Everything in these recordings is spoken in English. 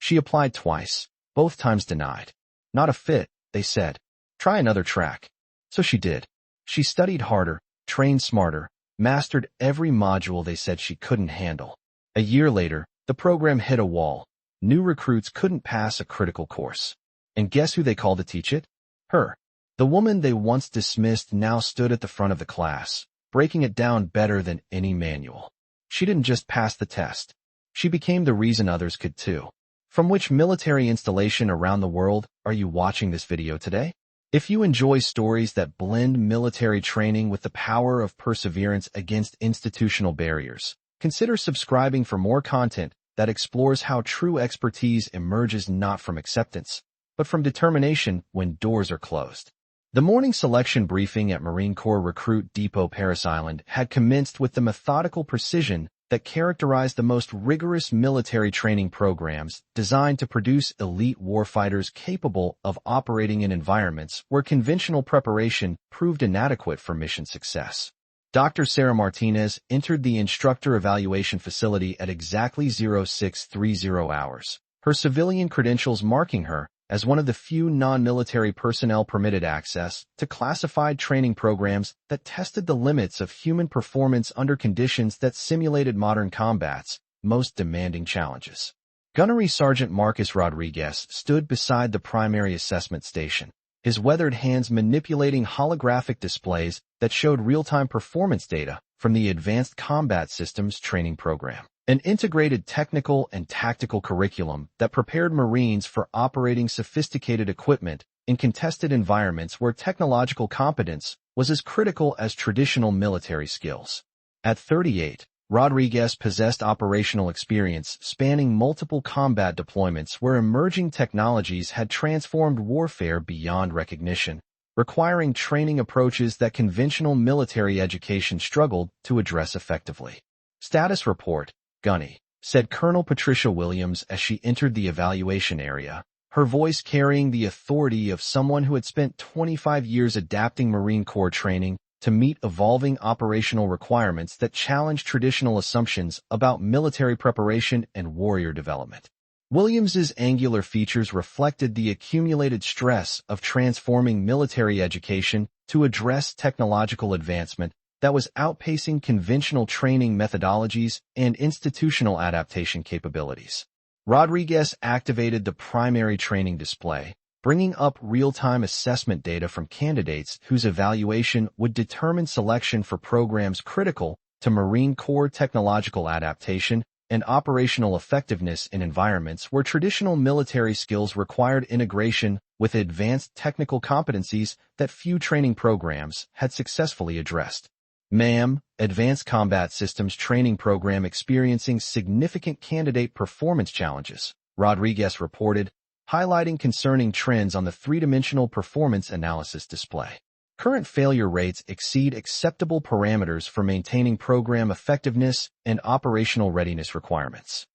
She applied twice, both times denied. Not a fit, they said. Try another track. So she did. She studied harder, trained smarter, mastered every module they said she couldn't handle. A year later, the program hit a wall. New recruits couldn't pass a critical course. And guess who they called to teach it? Her. The woman they once dismissed now stood at the front of the class, breaking it down better than any manual. She didn't just pass the test. She became the reason others could too. From which military installation around the world are you watching this video today? If you enjoy stories that blend military training with the power of perseverance against institutional barriers, consider subscribing for more content that explores how true expertise emerges not from acceptance, but from determination when doors are closed. The morning selection briefing at Marine Corps Recruit Depot Parris Island had commenced with the methodical precision that characterized the most rigorous military training programs designed to produce elite warfighters capable of operating in environments where conventional preparation proved inadequate for mission success. Dr. Sarah Martinez entered the instructor evaluation facility at exactly 0630 hours, her civilian credentials marking her as one of the few non-military personnel permitted access to classified training programs that tested the limits of human performance under conditions that simulated modern combat's most demanding challenges. Gunnery Sergeant Marcus Rodriguez stood beside the primary assessment station, his weathered hands manipulating holographic displays that showed real-time performance data from the Advanced Combat Systems training program, an integrated technical and tactical curriculum that prepared Marines for operating sophisticated equipment in contested environments where technological competence was as critical as traditional military skills. At 38, Rodriguez possessed operational experience spanning multiple combat deployments where emerging technologies had transformed warfare beyond recognition, requiring training approaches that conventional military education struggled to address effectively. Status report, Gunny, said Colonel Patricia Williams as she entered the evaluation area, her voice carrying the authority of someone who had spent 25 years adapting Marine Corps training to meet evolving operational requirements that challenge traditional assumptions about military preparation and warrior development. Williams's angular features reflected the accumulated stress of transforming military education to address technological advancement that was outpacing conventional training methodologies and institutional adaptation capabilities. Rodriguez activated the primary training display, bringing up real-time assessment data from candidates whose evaluation would determine selection for programs critical to Marine Corps technological adaptation and operational effectiveness in environments where traditional military skills required integration with advanced technical competencies that few training programs had successfully addressed. MAM, Advanced Combat Systems Training Program experiencing significant candidate performance challenges, Rodriguez reported, highlighting concerning trends on the three-dimensional performance analysis display. Current failure rates exceed acceptable parameters for maintaining program effectiveness and operational readiness requirements.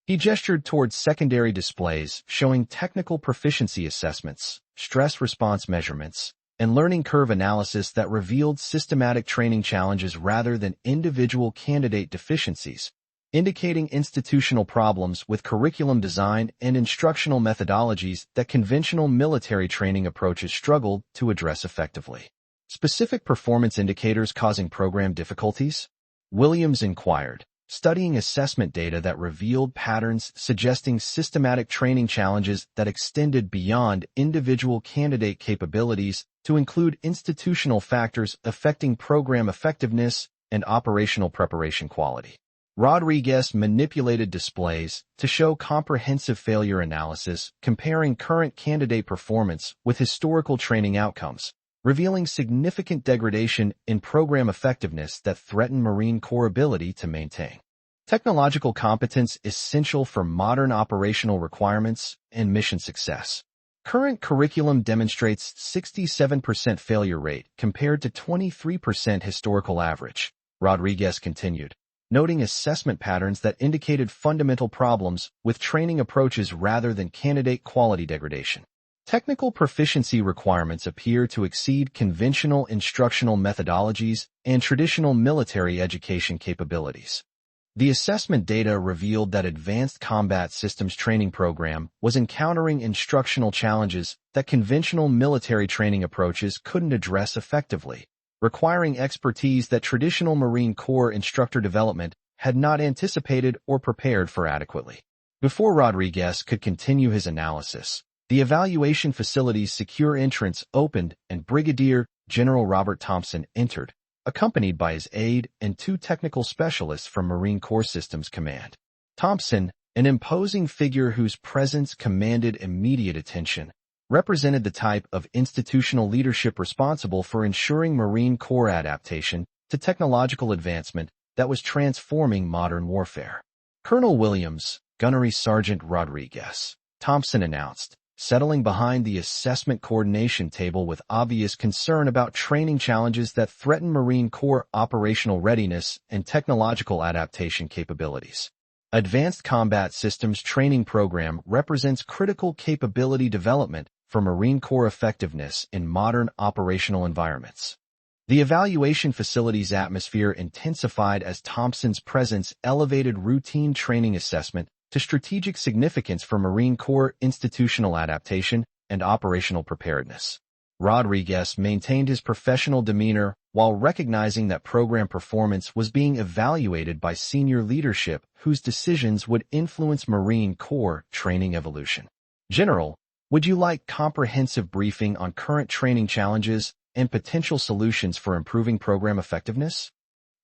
He gestured towards secondary displays showing technical proficiency assessments, stress response measurements, and learning curve analysis that revealed systematic training challenges rather than individual candidate deficiencies, indicating institutional problems with curriculum design and instructional methodologies that conventional military training approaches struggled to address effectively. Specific performance indicators causing program difficulties? Williams inquired, studying assessment data that revealed patterns suggesting systematic training challenges that extended beyond individual candidate capabilities to include institutional factors affecting program effectiveness and operational preparation quality. Rodriguez manipulated displays to show comprehensive failure analysis comparing current candidate performance with historical training outcomes, revealing significant degradation in program effectiveness that threatened Marine Corps ability to maintain technological competence essential for modern operational requirements and mission success. Current curriculum demonstrates 67% failure rate compared to 23% historical average, Rodriguez continued, noting assessment patterns that indicated fundamental problems with training approaches rather than candidate quality degradation. Technical proficiency requirements appear to exceed conventional instructional methodologies and traditional military education capabilities. The assessment data revealed that Advanced Combat Systems Training Program was encountering instructional challenges that conventional military training approaches couldn't address effectively, requiring expertise that traditional Marine Corps instructor development had not anticipated or prepared for adequately. Before Rodriguez could continue his analysis, the evaluation facility's secure entrance opened and Brigadier General Robert Thompson entered, accompanied by his aide and two technical specialists from Marine Corps Systems Command. Thompson, an imposing figure whose presence commanded immediate attention, represented the type of institutional leadership responsible for ensuring Marine Corps adaptation to technological advancement that was transforming modern warfare. Colonel Williams, Gunnery Sergeant Rodriguez, Thompson announced, settling behind the assessment coordination table with obvious concern about training challenges that threaten Marine Corps operational readiness and technological adaptation capabilities. Advanced Combat Systems Training Program represents critical capability development for Marine Corps effectiveness in modern operational environments. The evaluation facility's atmosphere intensified as Thompson's presence elevated routine training assessment to strategic significance for Marine Corps institutional adaptation and operational preparedness. Rodriguez maintained his professional demeanor while recognizing that program performance was being evaluated by senior leadership whose decisions would influence Marine Corps training evolution. General, would you like comprehensive briefing on current training challenges and potential solutions for improving program effectiveness?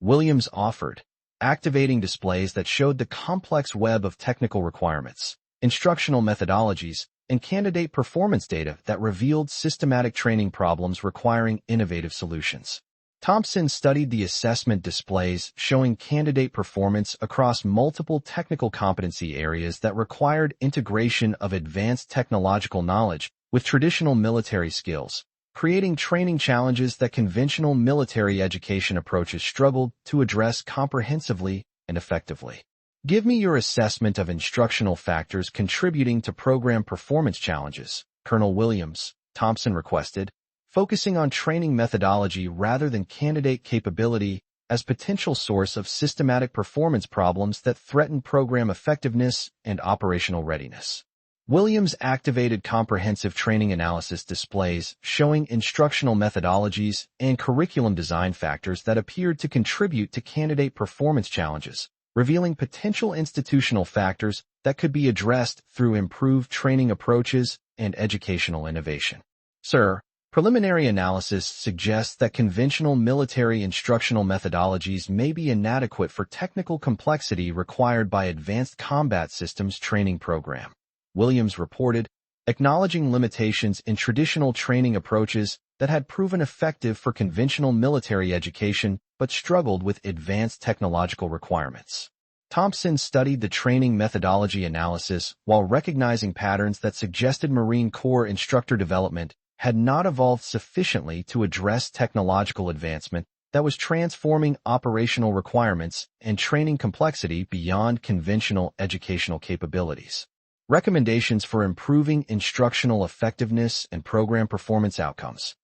Williams offered, activating displays that showed the complex web of technical requirements, instructional methodologies, and candidate performance data that revealed systematic training problems requiring innovative solutions. Thompson studied the assessment displays showing candidate performance across multiple technical competency areas that required integration of advanced technological knowledge with traditional military skills, creating training challenges that conventional military education approaches struggled to address comprehensively and effectively. Give me your assessment of instructional factors contributing to program performance challenges, Colonel Williams, Thompson requested, focusing on training methodology rather than candidate capability as potential source of systematic performance problems that threaten program effectiveness and operational readiness. Williams activated comprehensive training analysis displays showing instructional methodologies and curriculum design factors that appeared to contribute to candidate performance challenges, revealing potential institutional factors that could be addressed through improved training approaches and educational innovation. Sir, preliminary analysis suggests that conventional military instructional methodologies may be inadequate for technical complexity required by Advanced Combat Systems Training Program, Williams reported, acknowledging limitations in traditional training approaches that had proven effective for conventional military education but struggled with advanced technological requirements. Thompson studied the training methodology analysis while recognizing patterns that suggested Marine Corps instructor development had not evolved sufficiently to address technological advancement that was transforming operational requirements and training complexity beyond conventional educational capabilities. Recommendations for improving instructional effectiveness and program performance outcomes.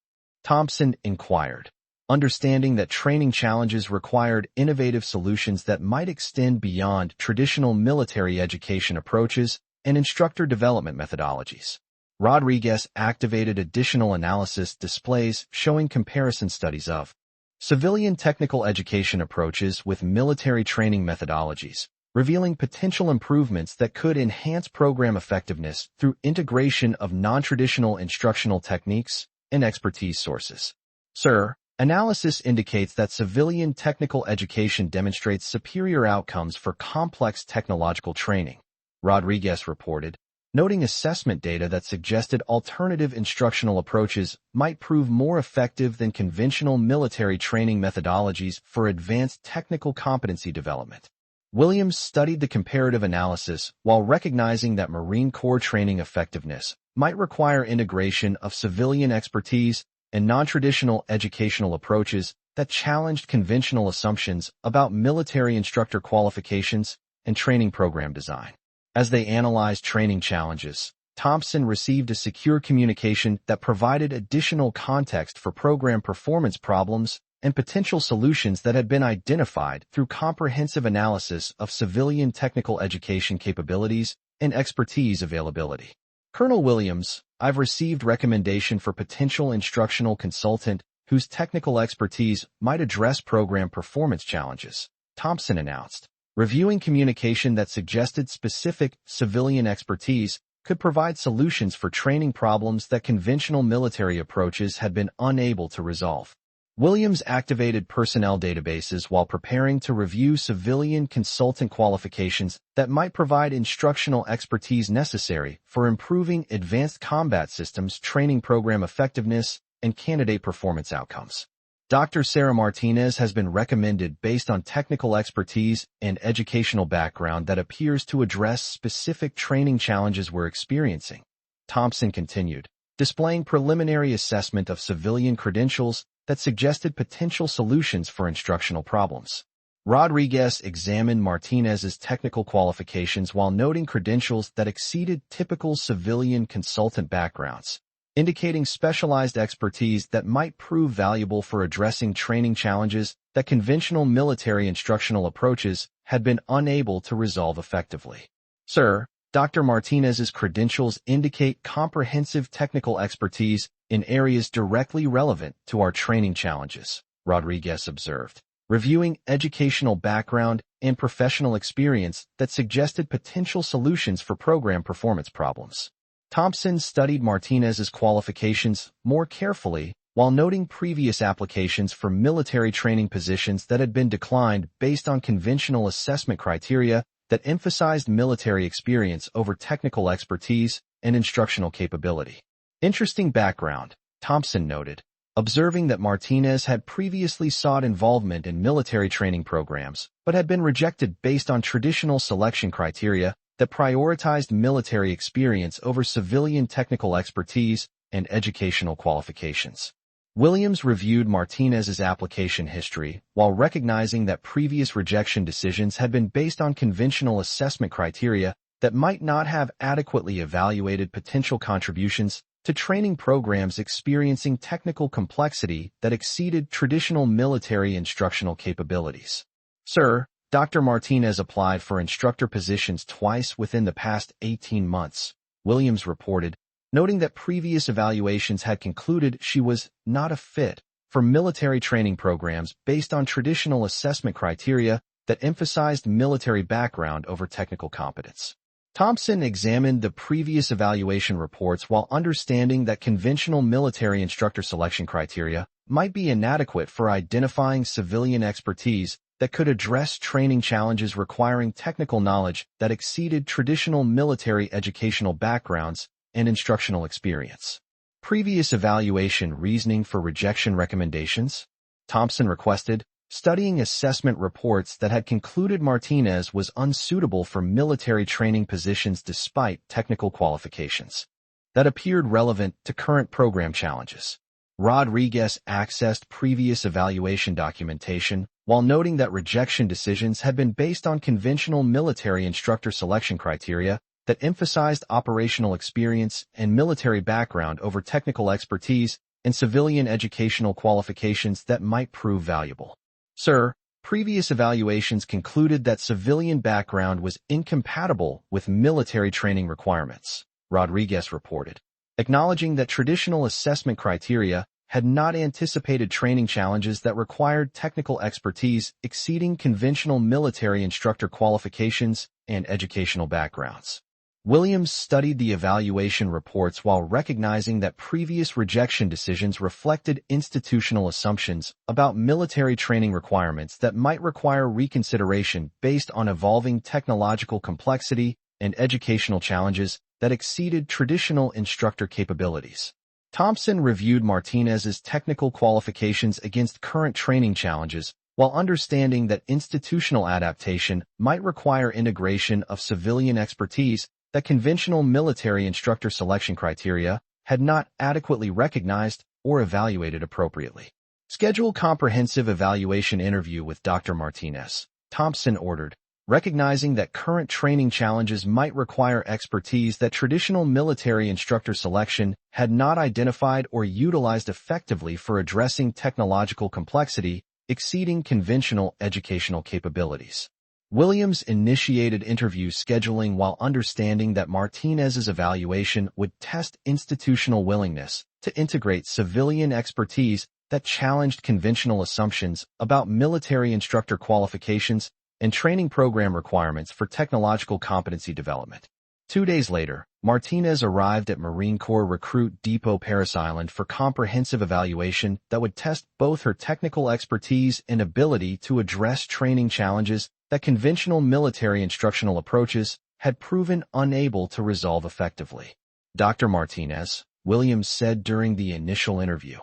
Thompson inquired, understanding that training challenges required innovative solutions that might extend beyond traditional military education approaches and instructor development methodologies. Rodriguez activated additional analysis displays showing comparison studies of civilian technical education approaches with military training methodologies, revealing potential improvements that could enhance program effectiveness through integration of non-traditional instructional techniques and expertise sources. Sir, analysis indicates that civilian technical education demonstrates superior outcomes for complex technological training, Rodriguez reported, noting assessment data that suggested alternative instructional approaches might prove more effective than conventional military training methodologies for advanced technical competency development. Williams studied the comparative analysis while recognizing that Marine Corps training effectiveness might require integration of civilian expertise and non-traditional educational approaches that challenged conventional assumptions about military instructor qualifications and training program design. As they analyzed training challenges, Thompson received a secure communication that provided additional context for program performance problems and potential solutions that had been identified through comprehensive analysis of civilian technical education capabilities and expertise availability. Colonel Williams, I've received recommendation for potential instructional consultant whose technical expertise might address program performance challenges, Thompson announced. Reviewing communication that suggested specific civilian expertise could provide solutions for training problems that conventional military approaches had been unable to resolve. Williams activated personnel databases while preparing to review civilian consultant qualifications that might provide instructional expertise necessary for improving advanced combat systems training program effectiveness and candidate performance outcomes. Dr. Sarah Martinez has been recommended based on technical expertise and educational background that appears to address specific training challenges we're experiencing. Thompson continued, displaying preliminary assessment of civilian credentials that suggested potential solutions for instructional problems. Rodriguez examined Martinez's technical qualifications while noting credentials that exceeded typical civilian consultant backgrounds, indicating specialized expertise that might prove valuable for addressing training challenges that conventional military instructional approaches had been unable to resolve effectively. Sir, Dr. Martinez's credentials indicate comprehensive technical expertise in areas directly relevant to our training challenges, Rodriguez observed, reviewing educational background and professional experience that suggested potential solutions for program performance problems. Thompson studied Martinez's qualifications more carefully while noting previous applications for military training positions that had been declined based on conventional assessment criteria that emphasized military experience over technical expertise and instructional capability. Interesting background, Thompson noted, observing that Martinez had previously sought involvement in military training programs but had been rejected based on traditional selection criteria that prioritized military experience over civilian technical expertise and educational qualifications. Williams reviewed Martinez's application history while recognizing that previous rejection decisions had been based on conventional assessment criteria that might not have adequately evaluated potential contributions to training programs experiencing technical complexity that exceeded traditional military instructional capabilities. Sir, Dr. Martinez applied for instructor positions twice within the past 18 months, Williams reported, noting that previous evaluations had concluded she was not a fit for military training programs based on traditional assessment criteria that emphasized military background over technical competence. Thompson examined the previous evaluation reports while understanding that conventional military instructor selection criteria might be inadequate for identifying civilian expertise that could address training challenges requiring technical knowledge that exceeded traditional military educational backgrounds and instructional experience. Previous evaluation reasoning for rejection recommendations, Thompson requested, studying assessment reports that had concluded Martinez was unsuitable for military training positions despite technical qualifications that appeared relevant to current program challenges. Rodriguez accessed previous evaluation documentation while noting that rejection decisions had been based on conventional military instructor selection criteria that emphasized operational experience and military background over technical expertise and civilian educational qualifications that might prove valuable. Sir, previous evaluations concluded that civilian background was incompatible with military training requirements, Rodriguez reported, acknowledging that traditional assessment criteria had not anticipated training challenges that required technical expertise exceeding conventional military instructor qualifications and educational backgrounds. Williams studied the evaluation reports while recognizing that previous rejection decisions reflected institutional assumptions about military training requirements that might require reconsideration based on evolving technological complexity and educational challenges that exceeded traditional instructor capabilities. Thompson reviewed Martinez's technical qualifications against current training challenges while understanding that institutional adaptation might require integration of civilian expertise that conventional military instructor selection criteria had not adequately recognized or evaluated appropriately. Schedule comprehensive evaluation interview with Dr. Martinez, Thompson ordered, Recognizing that current training challenges might require expertise that traditional military instructor selection had not identified or utilized effectively for addressing technological complexity exceeding conventional educational capabilities. Williams initiated interview scheduling while understanding that Martinez's evaluation would test institutional willingness to integrate civilian expertise that challenged conventional assumptions about military instructor qualifications and training program requirements for technological competency development. 2 days later, Martinez arrived at Marine Corps Recruit Depot Parris Island for comprehensive evaluation that would test both her technical expertise and ability to address training challenges that conventional military instructional approaches had proven unable to resolve effectively. Dr. Martinez, Williams said during the initial interview,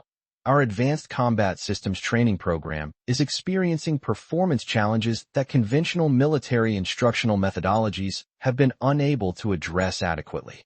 "Our Advanced Combat Systems training program is experiencing performance challenges that conventional military instructional methodologies have been unable to address adequately."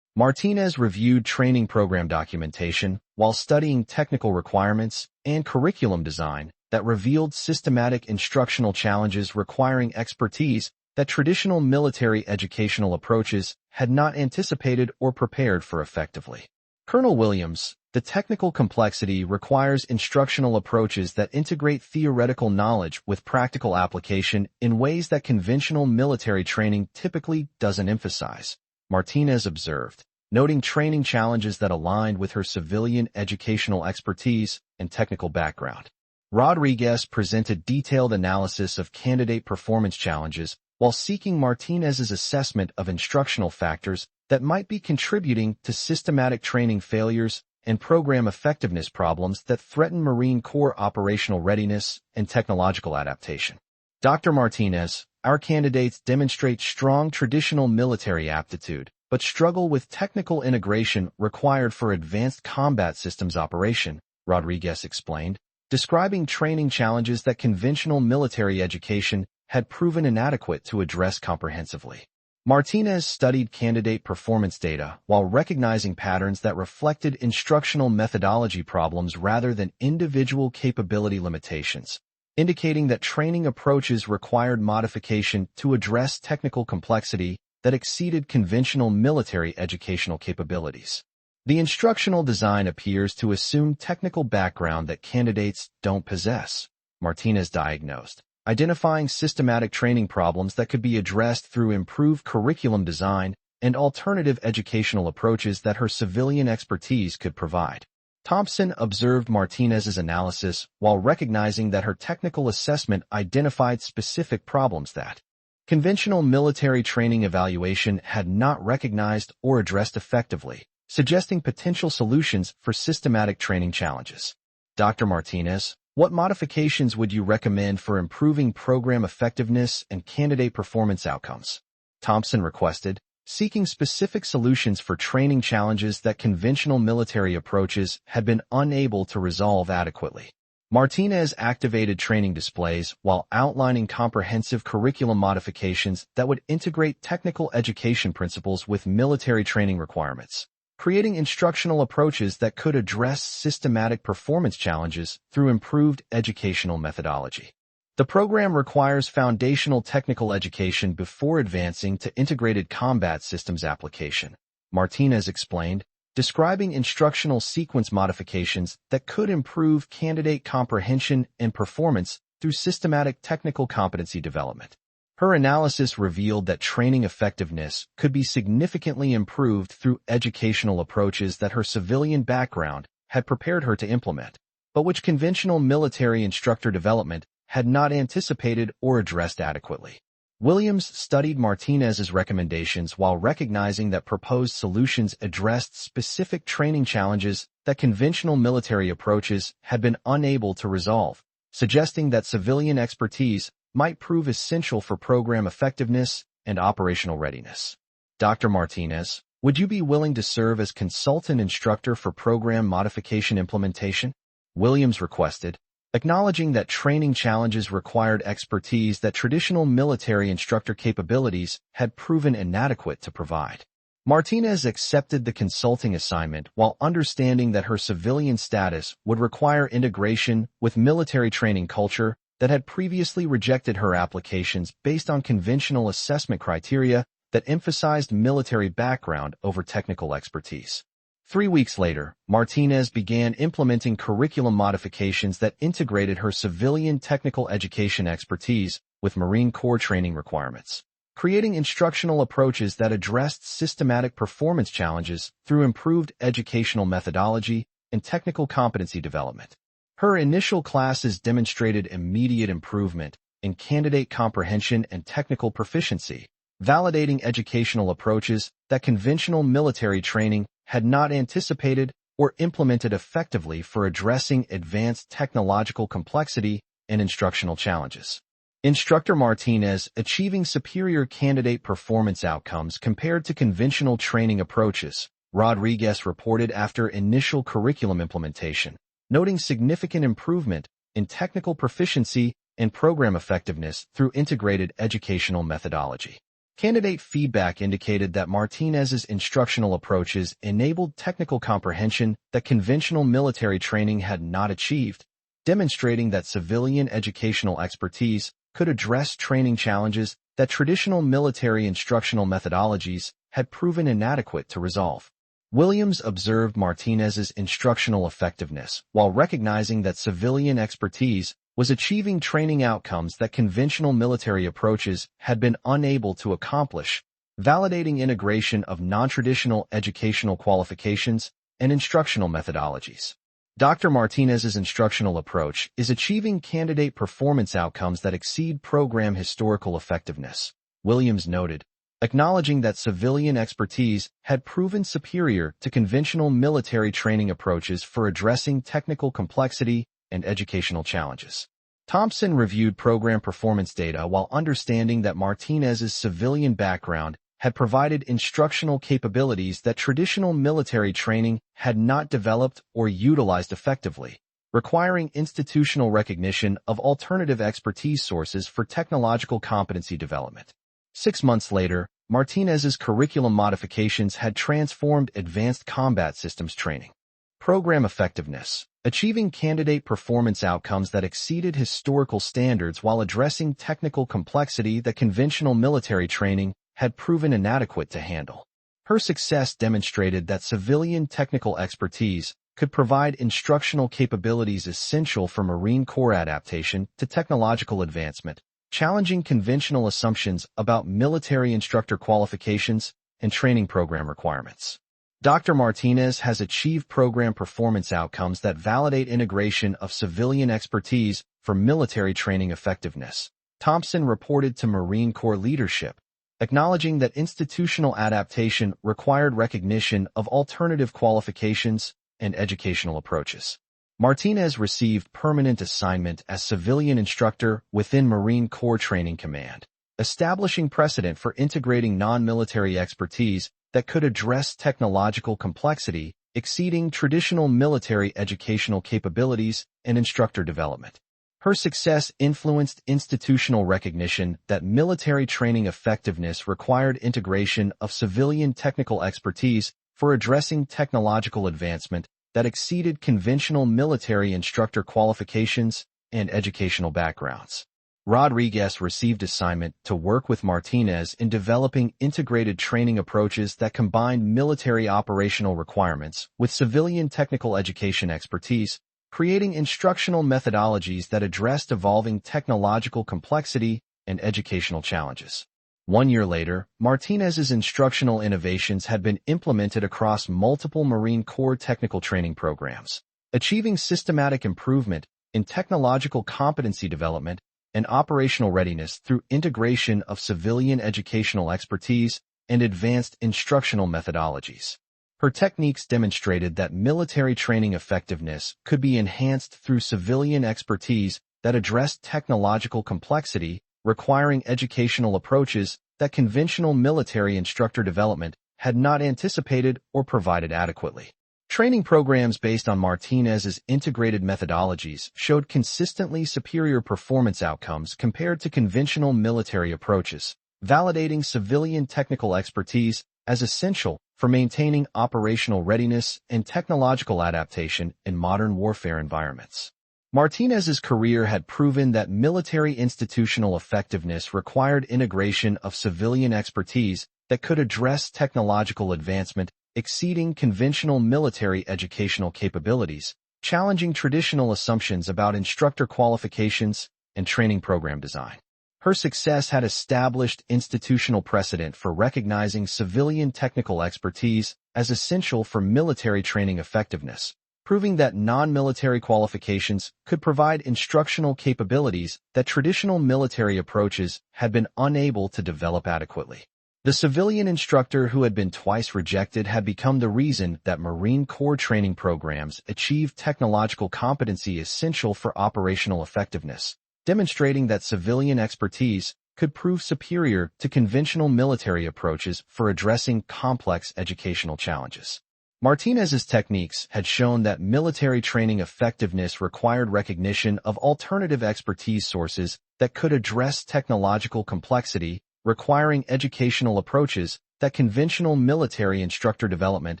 Martinez reviewed training program documentation while studying technical requirements and curriculum design that revealed systematic instructional challenges requiring expertise that traditional military educational approaches had not anticipated or prepared for effectively. Colonel Williams, the technical complexity requires instructional approaches that integrate theoretical knowledge with practical application in ways that conventional military training typically doesn't emphasize, Martinez observed, noting training challenges that aligned with her civilian educational expertise and technical background. Rodriguez presented detailed analysis of candidate performance challenges while seeking Martinez's assessment of instructional factors that might be contributing to systematic training failures and program effectiveness problems that threaten Marine Corps operational readiness and technological adaptation. Dr. Martinez, our candidates demonstrate strong traditional military aptitude, but struggle with technical integration required for advanced combat systems operation, Rodriguez explained, describing training challenges that conventional military education had proven inadequate to address comprehensively. Martinez studied candidate performance data while recognizing patterns that reflected instructional methodology problems rather than individual capability limitations, indicating that training approaches required modification to address technical complexity that exceeded conventional military educational capabilities. The instructional design appears to assume technical background that candidates don't possess, Martinez diagnosed, identifying systematic training problems that could be addressed through improved curriculum design and alternative educational approaches that her civilian expertise could provide. Thompson observed Martinez's analysis while recognizing that her technical assessment identified specific problems that conventional military training evaluation had not recognized or addressed effectively, suggesting potential solutions for systematic training challenges. Dr. Martinez, what modifications would you recommend for improving program effectiveness and candidate performance outcomes? Thompson requested, seeking specific solutions for training challenges that conventional military approaches had been unable to resolve adequately. Martinez activated training displays while outlining comprehensive curriculum modifications that would integrate technical education principles with military training requirements, creating instructional approaches that could address systematic performance challenges through improved educational methodology. The program requires foundational technical education before advancing to integrated combat systems application, Martinez explained, describing instructional sequence modifications that could improve candidate comprehension and performance through systematic technical competency development. Her analysis revealed that training effectiveness could be significantly improved through educational approaches that her civilian background had prepared her to implement, but which conventional military instructor development had not anticipated or addressed adequately. Williams studied Martinez's recommendations while recognizing that proposed solutions addressed specific training challenges that conventional military approaches had been unable to resolve, suggesting that civilian expertise might prove essential for program effectiveness and operational readiness. Dr. Martinez, would you be willing to serve as consultant instructor for program modification implementation? Williams requested, acknowledging that training challenges required expertise that traditional military instructor capabilities had proven inadequate to provide. Martinez accepted the consulting assignment while understanding that her civilian status would require integration with military training culture that had previously rejected her applications based on conventional assessment criteria that emphasized military background over technical expertise. 3 weeks later, Martinez began implementing curriculum modifications that integrated her civilian technical education expertise with Marine Corps training requirements, creating instructional approaches that addressed systematic performance challenges through improved educational methodology and technical competency development. Her initial classes demonstrated immediate improvement in candidate comprehension and technical proficiency, validating educational approaches that conventional military training had not anticipated or implemented effectively for addressing advanced technological complexity and instructional challenges. Instructor Martinez achieving superior candidate performance outcomes compared to conventional training approaches, Rodriguez reported after initial curriculum implementation, noting significant improvement in technical proficiency and program effectiveness through integrated educational methodology. Candidate feedback indicated that Martinez's instructional approaches enabled technical comprehension that conventional military training had not achieved, demonstrating that civilian educational expertise could address training challenges that traditional military instructional methodologies had proven inadequate to resolve. Williams observed Martinez's instructional effectiveness while recognizing that civilian expertise was achieving training outcomes that conventional military approaches had been unable to accomplish, validating integration of non-traditional educational qualifications and instructional methodologies. Dr. Martinez's instructional approach is achieving candidate performance outcomes that exceed program historical effectiveness, Williams noted, acknowledging that civilian expertise had proven superior to conventional military training approaches for addressing technical complexity and educational challenges. Thompson reviewed program performance data while understanding that Martinez's civilian background had provided instructional capabilities that traditional military training had not developed or utilized effectively, requiring institutional recognition of alternative expertise sources for technological competency development. 6 months later, Martinez's curriculum modifications had transformed advanced combat systems training. Program effectiveness, achieving candidate performance outcomes that exceeded historical standards while addressing technical complexity that conventional military training had proven inadequate to handle. Her success demonstrated that civilian technical expertise could provide instructional capabilities essential for Marine Corps adaptation to technological advancement, challenging conventional assumptions about military instructor qualifications and training program requirements. Dr. Martinez has achieved program performance outcomes that validate integration of civilian expertise for military training effectiveness, Thompson reported to Marine Corps leadership, acknowledging that institutional adaptation required recognition of alternative qualifications and educational approaches. Martinez received permanent assignment as civilian instructor within Marine Corps Training Command, establishing precedent for integrating non-military expertise that could address technological complexity exceeding traditional military educational capabilities and instructor development. Her success influenced institutional recognition that military training effectiveness required integration of civilian technical expertise for addressing technological advancement that exceeded conventional military instructor qualifications and educational backgrounds. Rodriguez received assignment to work with Martinez in developing integrated training approaches that combined military operational requirements with civilian technical education expertise, creating instructional methodologies that addressed evolving technological complexity and educational challenges. 1 year later, Martinez's instructional innovations had been implemented across multiple Marine Corps technical training programs, achieving systematic improvement in technological competency development and operational readiness through integration of civilian educational expertise and advanced instructional methodologies. Her techniques demonstrated that military training effectiveness could be enhanced through civilian expertise that addressed technological complexity, requiring educational approaches that conventional military instructor development had not anticipated or provided adequately. Training programs based on Martinez's integrated methodologies showed consistently superior performance outcomes compared to conventional military approaches, validating civilian technical expertise as essential for maintaining operational readiness and technological adaptation in modern warfare environments. Martinez's career had proven that military institutional effectiveness required integration of civilian expertise that could address technological advancement exceeding conventional military educational capabilities, challenging traditional assumptions about instructor qualifications and training program design. Her success had established institutional precedent for recognizing civilian technical expertise as essential for military training effectiveness, proving that non-military qualifications could provide instructional capabilities that traditional military approaches had been unable to develop adequately. The civilian instructor who had been twice rejected had become the reason that Marine Corps training programs achieved technological competency essential for operational effectiveness, demonstrating that civilian expertise could prove superior to conventional military approaches for addressing complex educational challenges. Martinez's techniques had shown that military training effectiveness required recognition of alternative expertise sources that could address technological complexity, requiring educational approaches that conventional military instructor development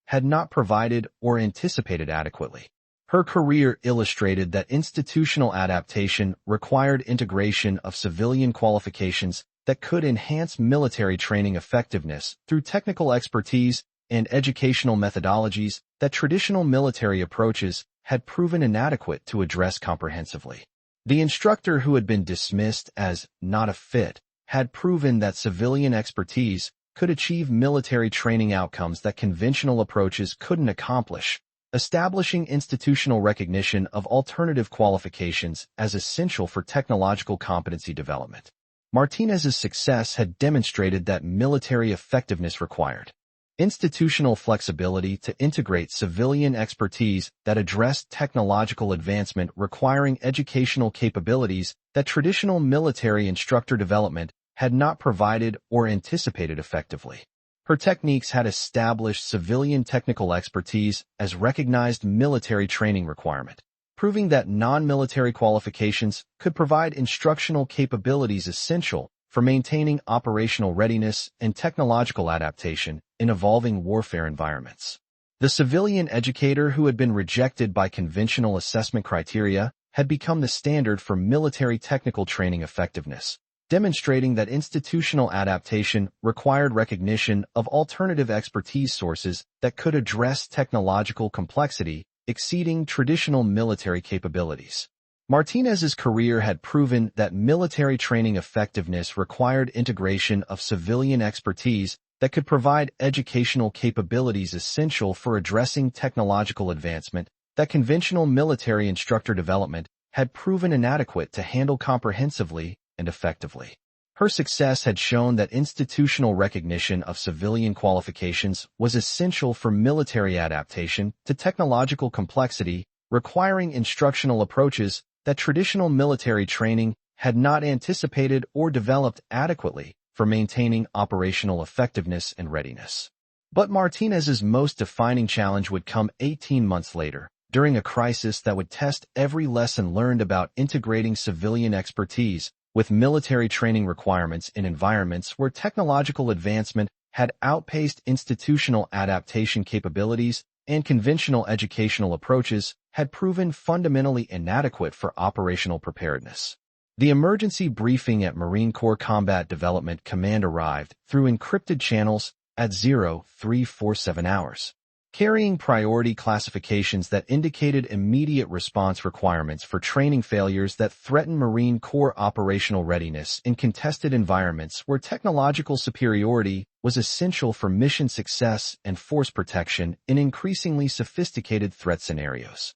had not provided or anticipated adequately. Her career illustrated that institutional adaptation required integration of civilian qualifications that could enhance military training effectiveness through technical expertise and educational methodologies that traditional military approaches had proven inadequate to address comprehensively. The instructor who had been dismissed as not a fit had proven that civilian expertise could achieve military training outcomes that conventional approaches couldn't accomplish, establishing institutional recognition of alternative qualifications as essential for technological competency development. Martinez's success had demonstrated that military effectiveness required institutional flexibility to integrate civilian expertise that addressed technological advancement requiring educational capabilities that traditional military instructor development had not provided or anticipated effectively. Her techniques had established civilian technical expertise as recognized military training requirement, proving that non-military qualifications could provide instructional capabilities essential for maintaining operational readiness and technological adaptation in evolving warfare environments. The civilian educator who had been rejected by conventional assessment criteria had become the standard for military technical training effectiveness, demonstrating that institutional adaptation required recognition of alternative expertise sources that could address technological complexity exceeding traditional military capabilities. Martinez's career had proven that military training effectiveness required integration of civilian expertise that could provide educational capabilities essential for addressing technological advancement that conventional military instructor development had proven inadequate to handle comprehensively and effectively. Her success had shown that institutional recognition of civilian qualifications was essential for military adaptation to technological complexity, requiring instructional approaches that traditional military training had not anticipated or developed adequately for maintaining operational effectiveness and readiness. But Martinez's most defining challenge would come 18 months later, during a crisis that would test every lesson learned about integrating civilian expertise with military training requirements in environments where technological advancement had outpaced institutional adaptation capabilities and conventional educational approaches had proven fundamentally inadequate for operational preparedness. The emergency briefing at Marine Corps Combat Development Command arrived through encrypted channels at 0347 hours, carrying priority classifications that indicated immediate response requirements for training failures that threaten Marine Corps operational readiness in contested environments where technological superiority was essential for mission success and force protection in increasingly sophisticated threat scenarios.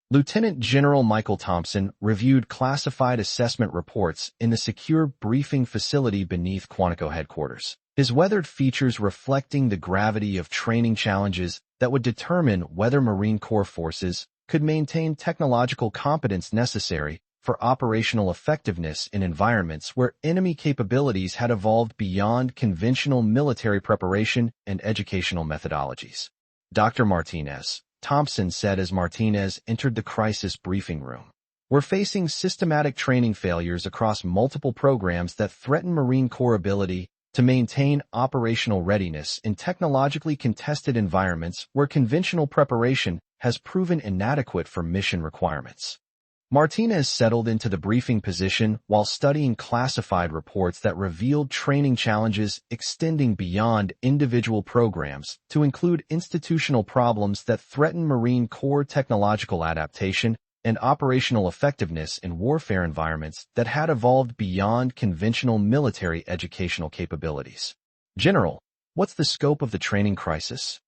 Lieutenant General Michael Thompson reviewed classified assessment reports in the secure briefing facility beneath Quantico headquarters, his weathered features reflecting the gravity of training challenges that would determine whether Marine Corps forces could maintain technological competence necessary for operational effectiveness in environments where enemy capabilities had evolved beyond conventional military preparation and educational methodologies. Dr. Martinez, Thompson said as Martinez entered the crisis briefing room, "We're facing systematic training failures across multiple programs that threaten Marine Corps ability to maintain operational readiness in technologically contested environments where conventional preparation has proven inadequate for mission requirements." Martinez settled into the briefing position while studying classified reports that revealed training challenges extending beyond individual programs to include institutional problems that threaten Marine Corps technological adaptation and operational effectiveness in warfare environments that had evolved beyond conventional military educational capabilities. General, what's the scope of the training crisis?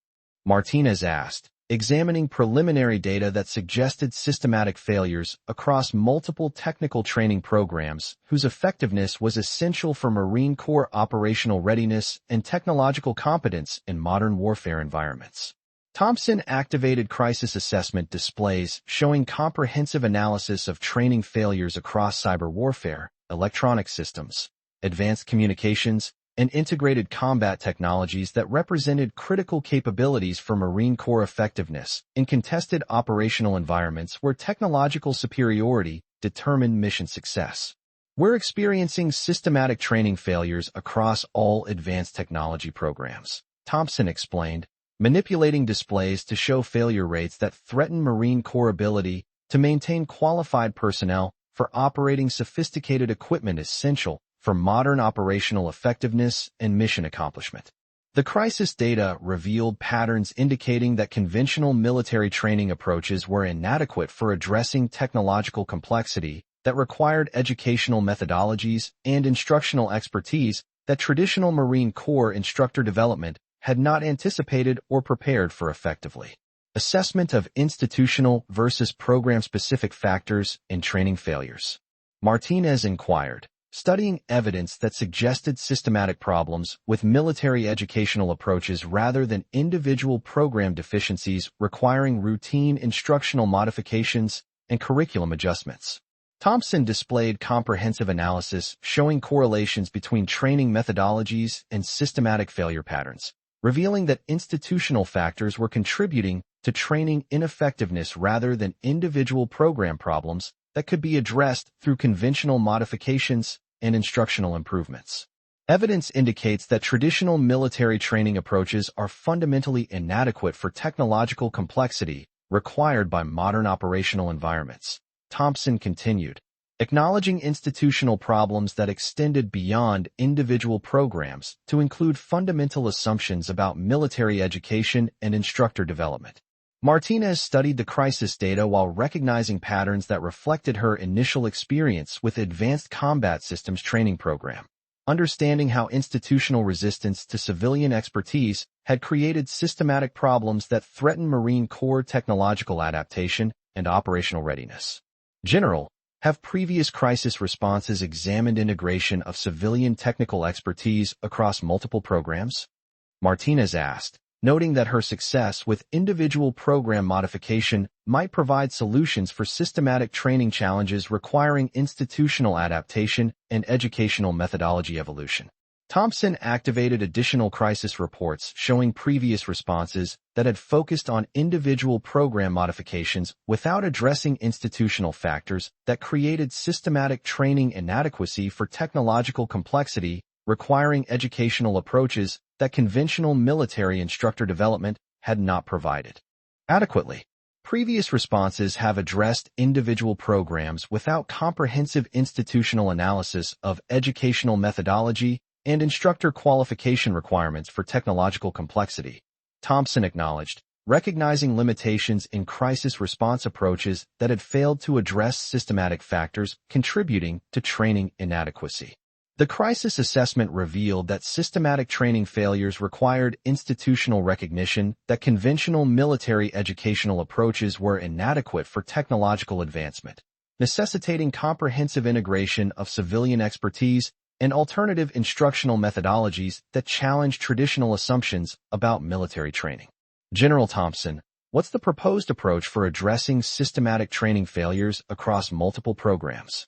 Martinez asked, examining preliminary data that suggested systematic failures across multiple technical training programs whose effectiveness was essential for Marine Corps operational readiness and technological competence in modern warfare environments. Thompson activated crisis assessment displays showing comprehensive analysis of training failures across cyber warfare, electronic systems, advanced communications, and integrated combat technologies that represented critical capabilities for Marine Corps effectiveness in contested operational environments where technological superiority determined mission success. We're experiencing systematic training failures across all advanced technology programs, Thompson explained, manipulating displays to show failure rates that threaten Marine Corps ability to maintain qualified personnel for operating sophisticated equipment essential for modern operational effectiveness and mission accomplishment. The crisis data revealed patterns indicating that conventional military training approaches were inadequate for addressing technological complexity that required educational methodologies and instructional expertise that traditional Marine Corps instructor development had not anticipated or prepared for effectively. Assessment of institutional versus program-specific factors in training failures. Martinez inquired, studying evidence that suggested systematic problems with military educational approaches rather than individual program deficiencies requiring routine instructional modifications and curriculum adjustments. Thompson displayed comprehensive analysis showing correlations between training methodologies and systematic failure patterns, revealing that institutional factors were contributing to training ineffectiveness rather than individual program problems that could be addressed through conventional modifications and instructional improvements. Evidence indicates that traditional military training approaches are fundamentally inadequate for technological complexity required by modern operational environments. Thompson continued, acknowledging institutional problems that extended beyond individual programs to include fundamental assumptions about military education and instructor development. Martinez studied the crisis data while recognizing patterns that reflected her initial experience with Advanced Combat Systems training program. Understanding how institutional resistance to civilian expertise had created systematic problems that threaten Marine Corps technological adaptation and operational readiness. General, have previous crisis responses examined integration of civilian technical expertise across multiple programs? Martinez asked, noting that her success with individual program modification might provide solutions for systematic training challenges requiring institutional adaptation and educational methodology evolution. Thompson activated additional crisis reports showing previous responses that had focused on individual program modifications without addressing institutional factors that created systematic training inadequacy for technological complexity requiring educational approaches that conventional military instructor development had not provided adequately. Previous responses have addressed individual programs without comprehensive institutional analysis of educational methodology and instructor qualification requirements for technological complexity. Thompson acknowledged, recognizing limitations in crisis response approaches that had failed to address systematic factors contributing to training inadequacy. The crisis assessment revealed that systematic training failures required institutional recognition that conventional military educational approaches were inadequate for technological advancement, necessitating comprehensive integration of civilian expertise and alternative instructional methodologies that challenge traditional assumptions about military training. General Thompson, what's the proposed approach for addressing systematic training failures across multiple programs?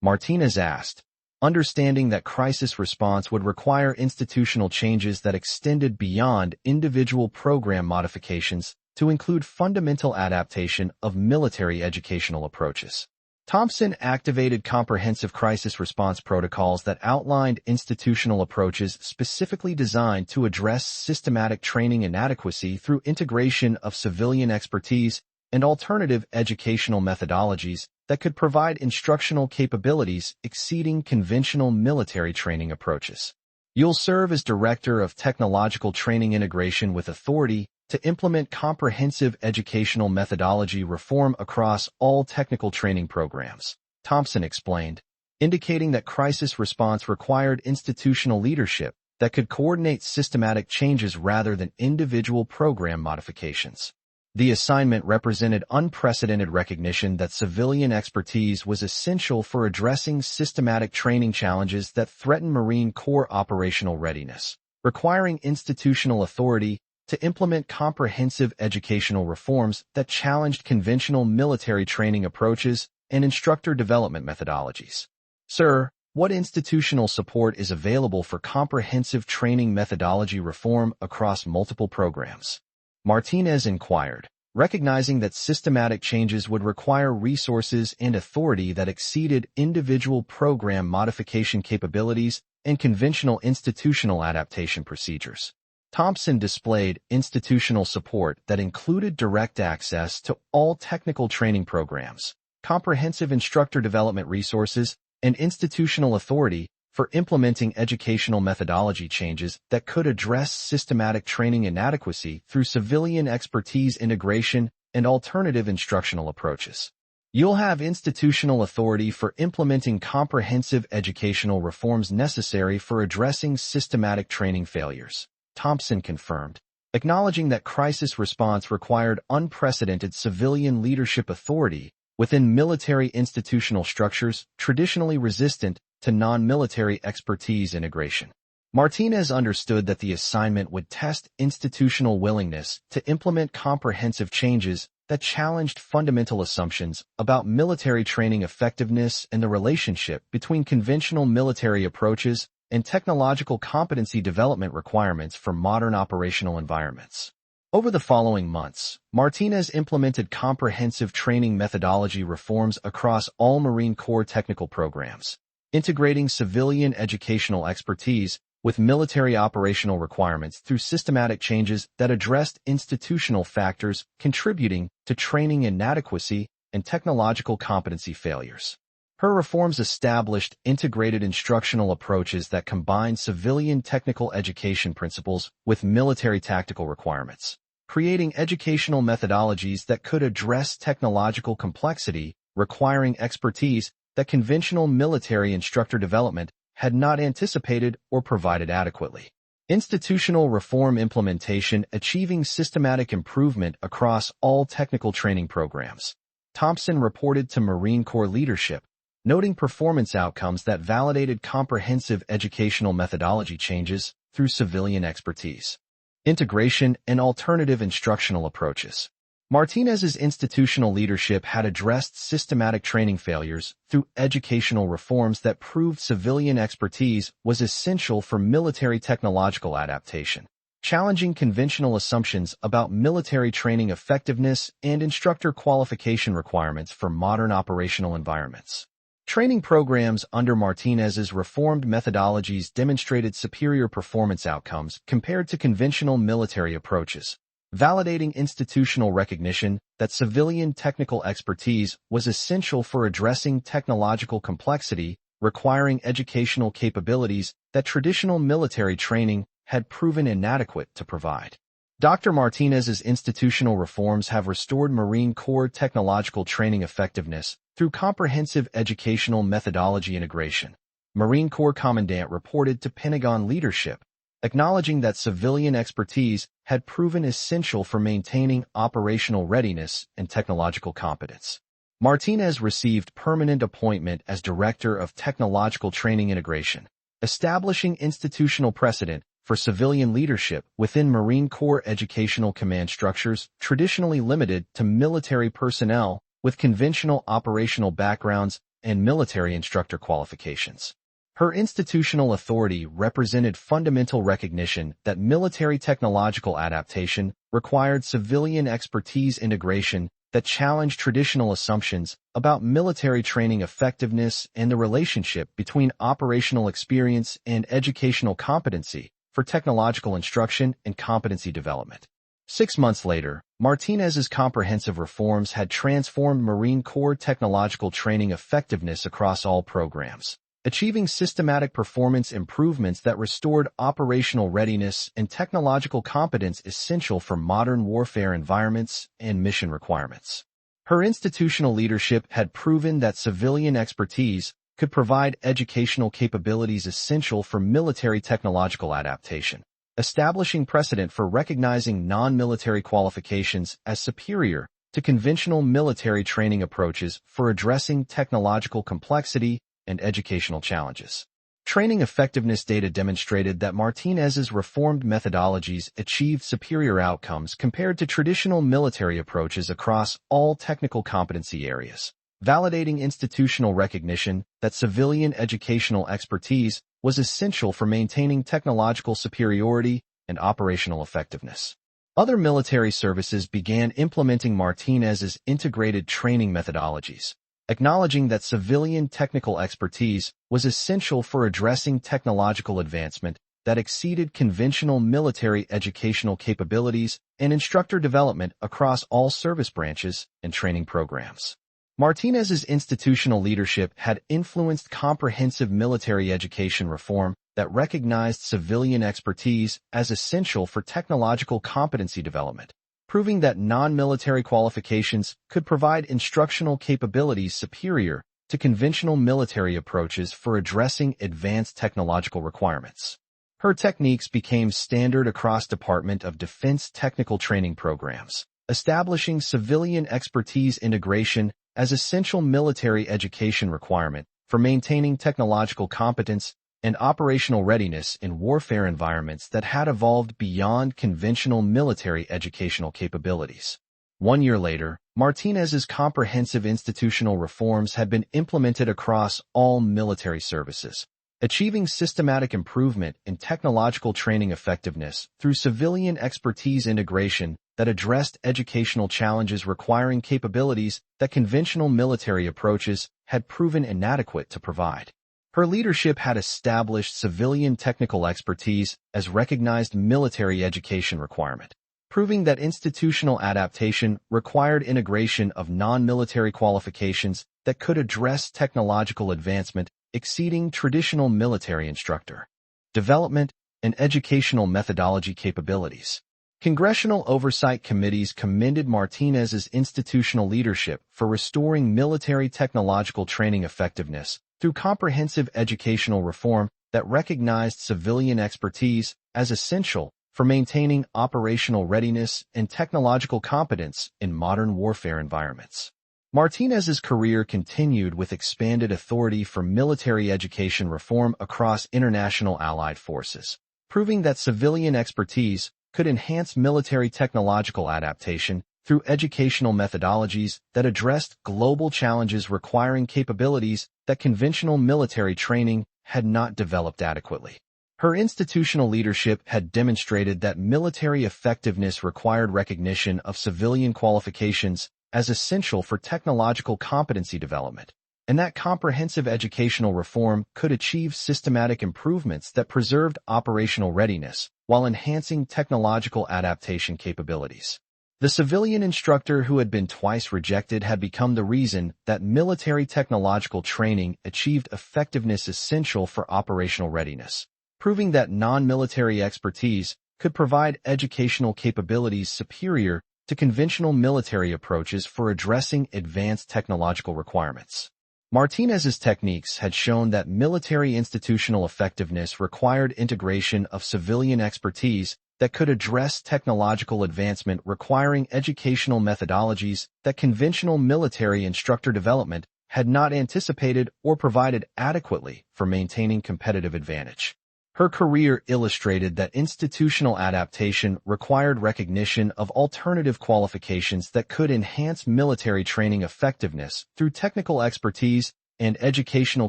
Martinez asked, understanding that crisis response would require institutional changes that extended beyond individual program modifications to include fundamental adaptation of military educational approaches. Thompson activated comprehensive crisis response protocols that outlined institutional approaches specifically designed to address systematic training inadequacy through integration of civilian expertise and alternative educational methodologies that could provide instructional capabilities exceeding conventional military training approaches. You'll serve as Director of Technological Training Integration with authority to implement comprehensive educational methodology reform across all technical training programs, Thompson explained, indicating that crisis response required institutional leadership that could coordinate systematic changes rather than individual program modifications. The assignment represented unprecedented recognition that civilian expertise was essential for addressing systematic training challenges that threaten Marine Corps operational readiness, requiring institutional authority to implement comprehensive educational reforms that challenged conventional military training approaches and instructor development methodologies. Sir, what institutional support is available for comprehensive training methodology reform across multiple programs? Martinez inquired, recognizing that systematic changes would require resources and authority that exceeded individual program modification capabilities and conventional institutional adaptation procedures. Thompson displayed institutional support that included direct access to all technical training programs, comprehensive instructor development resources, and institutional authority for implementing educational methodology changes that could address systematic training inadequacy through civilian expertise integration and alternative instructional approaches. You'll have institutional authority for implementing comprehensive educational reforms necessary for addressing systematic training failures, Thompson confirmed, acknowledging that crisis response required unprecedented civilian leadership authority within military institutional structures traditionally resistant to non-military expertise integration. Martinez understood that the assignment would test institutional willingness to implement comprehensive changes that challenged fundamental assumptions about military training effectiveness and the relationship between conventional military approaches and technological competency development requirements for modern operational environments. Over the following months, Martinez implemented comprehensive training methodology reforms across all Marine Corps technical programs, integrating civilian educational expertise with military operational requirements through systematic changes that addressed institutional factors contributing to training inadequacy and technological competency failures. Her reforms established integrated instructional approaches that combine civilian technical education principles with military tactical requirements, creating educational methodologies that could address technological complexity requiring expertise that conventional military instructor development had not anticipated or provided adequately. Institutional reform implementation achieving systematic improvement across all technical training programs. Thompson reported to Marine Corps leadership, noting performance outcomes that validated comprehensive educational methodology changes through civilian expertise, integration, and alternative instructional approaches. Martinez's institutional leadership had addressed systematic training failures through educational reforms that proved civilian expertise was essential for military technological adaptation, challenging conventional assumptions about military training effectiveness and instructor qualification requirements for modern operational environments. Training programs under Martinez's reformed methodologies demonstrated superior performance outcomes compared to conventional military approaches, validating institutional recognition that civilian technical expertise was essential for addressing technological complexity requiring educational capabilities that traditional military training had proven inadequate to provide. Dr. Martinez's institutional reforms have restored Marine Corps technological training effectiveness through comprehensive educational methodology integration. Marine Corps Commandant reported to Pentagon leadership, acknowledging that civilian expertise had proven essential for maintaining operational readiness and technological competence. Martinez received permanent appointment as Director of Technological Training Integration, establishing institutional precedent for civilian leadership within Marine Corps educational command structures traditionally limited to military personnel with conventional operational backgrounds and military instructor qualifications. Her institutional authority represented fundamental recognition that military technological adaptation required civilian expertise integration that challenged traditional assumptions about military training effectiveness and the relationship between operational experience and educational competency for technological instruction and competency development. 6 months later, Martinez's comprehensive reforms had transformed Marine Corps technological training effectiveness across all programs, achieving systematic performance improvements that restored operational readiness and technological competence essential for modern warfare environments and mission requirements. Her institutional leadership had proven that civilian expertise could provide educational capabilities essential for military technological adaptation, establishing precedent for recognizing non-military qualifications as superior to conventional military training approaches for addressing technological complexity and educational challenges. Training effectiveness data demonstrated that Martinez's reformed methodologies achieved superior outcomes compared to traditional military approaches across all technical competency areas, validating institutional recognition that civilian educational expertise was essential for maintaining technological superiority and operational effectiveness. Other military services began implementing Martinez's integrated training methodologies, acknowledging that civilian technical expertise was essential for addressing technological advancement that exceeded conventional military educational capabilities and instructor development across all service branches and training programs. Martinez's institutional leadership had influenced comprehensive military education reform that recognized civilian expertise as essential for technological competency development, proving that non-military qualifications could provide instructional capabilities superior to conventional military approaches for addressing advanced technological requirements. Her techniques became standard across Department of Defense technical training programs, establishing civilian expertise integration as essential military education requirement for maintaining technological competence and operational readiness in warfare environments that had evolved beyond conventional military educational capabilities. 1 year later, Martinez's comprehensive institutional reforms had been implemented across all military services, achieving systematic improvement in technological training effectiveness through civilian expertise integration that addressed educational challenges requiring capabilities that conventional military approaches had proven inadequate to provide. Her leadership had established civilian technical expertise as recognized military education requirement, proving that institutional adaptation required integration of non-military qualifications that could address technological advancement exceeding traditional military instructor development and educational methodology capabilities. Congressional oversight committees commended Martinez's institutional leadership for restoring military technological training effectiveness through comprehensive educational reform that recognized civilian expertise as essential for maintaining operational readiness and technological competence in modern warfare environments. Martinez's career continued with expanded authority for military education reform across international allied forces, proving that civilian expertise could enhance military technological adaptation through educational methodologies that addressed global challenges requiring capabilities that conventional military training had not developed adequately. Her institutional leadership had demonstrated that military effectiveness required recognition of civilian qualifications as essential for technological competency development, and that comprehensive educational reform could achieve systematic improvements that preserved operational readiness while enhancing technological adaptation capabilities. The civilian instructor who had been twice rejected had become the reason that military technological training achieved effectiveness essential for operational readiness, proving that non-military expertise could provide educational capabilities superior to conventional military approaches for addressing advanced technological requirements. Martinez's techniques had shown that military institutional effectiveness required integration of civilian expertise that could address technological advancement requiring educational methodologies that conventional military instructor development had not anticipated or provided adequately for maintaining competitive advantage. Her career illustrated that institutional adaptation required recognition of alternative qualifications that could enhance military training effectiveness through technical expertise and educational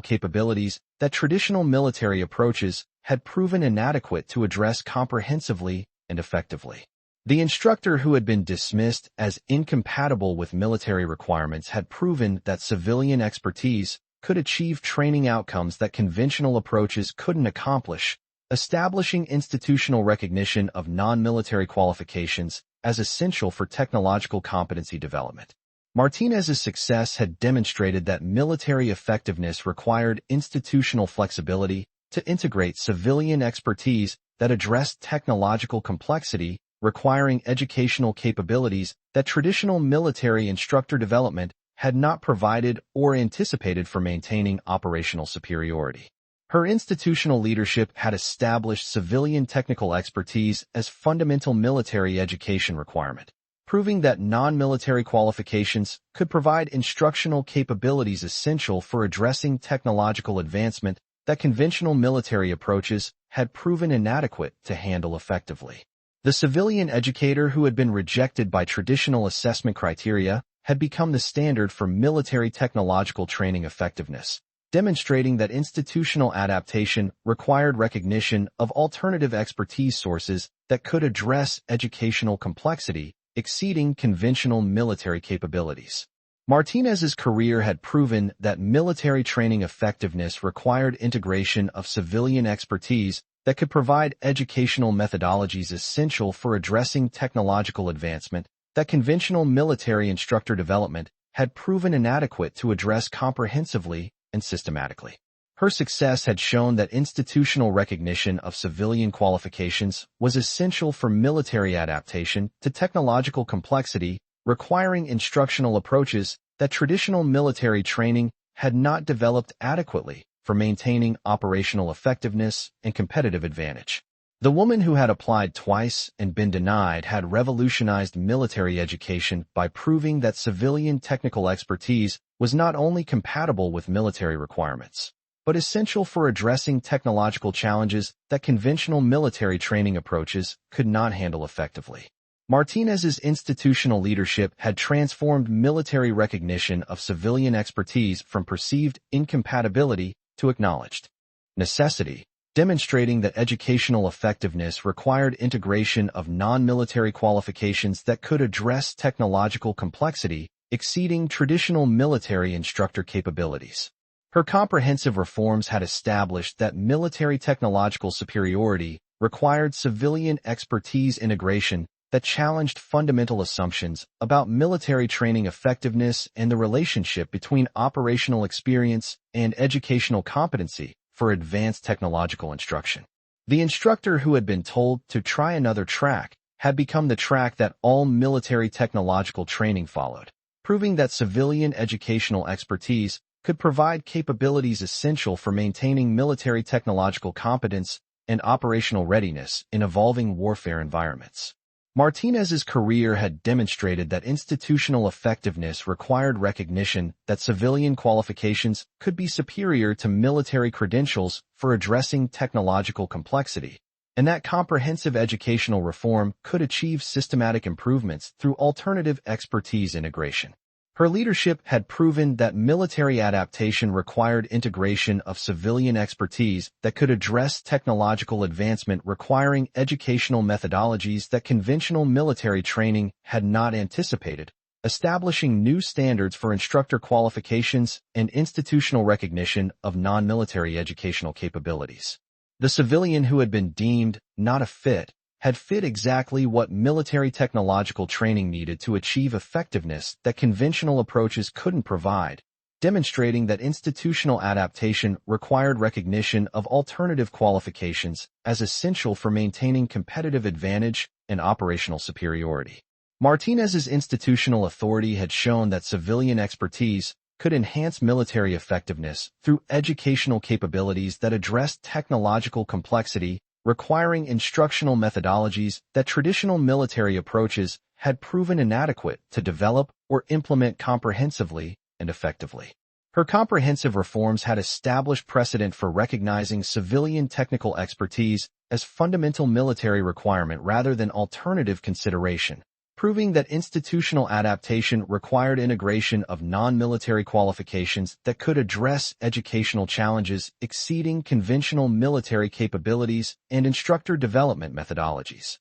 capabilities that traditional military approaches had proven inadequate to address comprehensively and effectively. The instructor who had been dismissed as incompatible with military requirements had proven that civilian expertise could achieve training outcomes that conventional approaches couldn't accomplish, establishing institutional recognition of non-military qualifications as essential for technological competency development. Martinez's success had demonstrated that military effectiveness required institutional flexibility to integrate civilian expertise that addressed technological complexity, requiring educational capabilities that traditional military instructor development had not provided or anticipated for maintaining operational superiority. Her institutional leadership had established civilian technical expertise as fundamental military education requirement, proving that non-military qualifications could provide instructional capabilities essential for addressing technological advancement that conventional military approaches had proven inadequate to handle effectively. The civilian educator who had been rejected by traditional assessment criteria had become the standard for military technological training effectiveness, demonstrating that institutional adaptation required recognition of alternative expertise sources that could address educational complexity exceeding conventional military capabilities. Martinez's career had proven that military training effectiveness required integration of civilian expertise that could provide educational methodologies essential for addressing technological advancement that conventional military instructor development had proven inadequate to address comprehensively and systematically. Her success had shown that institutional recognition of civilian qualifications was essential for military adaptation to technological complexity, requiring instructional approaches that traditional military training had not developed adequately for maintaining operational effectiveness and competitive advantage. The woman who had applied twice and been denied had revolutionized military education by proving that civilian technical expertise was not only compatible with military requirements, but essential for addressing technological challenges that conventional military training approaches could not handle effectively. Martinez's institutional leadership had transformed military recognition of civilian expertise from perceived incompatibility to acknowledged necessity, demonstrating that educational effectiveness required integration of non-military qualifications that could address technological complexity exceeding traditional military instructor capabilities. Her comprehensive reforms had established that military technological superiority required civilian expertise integration that challenged fundamental assumptions about military training effectiveness and the relationship between operational experience and educational competency for advanced technological instruction. The instructor who had been told to try another track had become the track that all military technological training followed, proving that civilian educational expertise could provide capabilities essential for maintaining military technological competence and operational readiness in evolving warfare environments. Martinez's career had demonstrated that institutional effectiveness required recognition that civilian qualifications could be superior to military credentials for addressing technological complexity, and that comprehensive educational reform could achieve systematic improvements through alternative expertise integration. Her leadership had proven that military adaptation required integration of civilian expertise that could address technological advancement requiring educational methodologies that conventional military training had not anticipated, establishing new standards for instructor qualifications and institutional recognition of non-military educational capabilities. The civilian who had been deemed not a fit had fit exactly what military technological training needed to achieve effectiveness that conventional approaches couldn't provide, demonstrating that institutional adaptation required recognition of alternative qualifications as essential for maintaining competitive advantage and operational superiority. Martinez's institutional authority had shown that civilian expertise could enhance military effectiveness through educational capabilities that addressed technological complexity requiring instructional methodologies that traditional military approaches had proven inadequate to develop or implement comprehensively and effectively. Her comprehensive reforms had established precedent for recognizing civilian technical expertise as fundamental military requirement rather than alternative consideration, proving that institutional adaptation required integration of non-military qualifications that could address educational challenges exceeding conventional military capabilities and instructor development methodologies.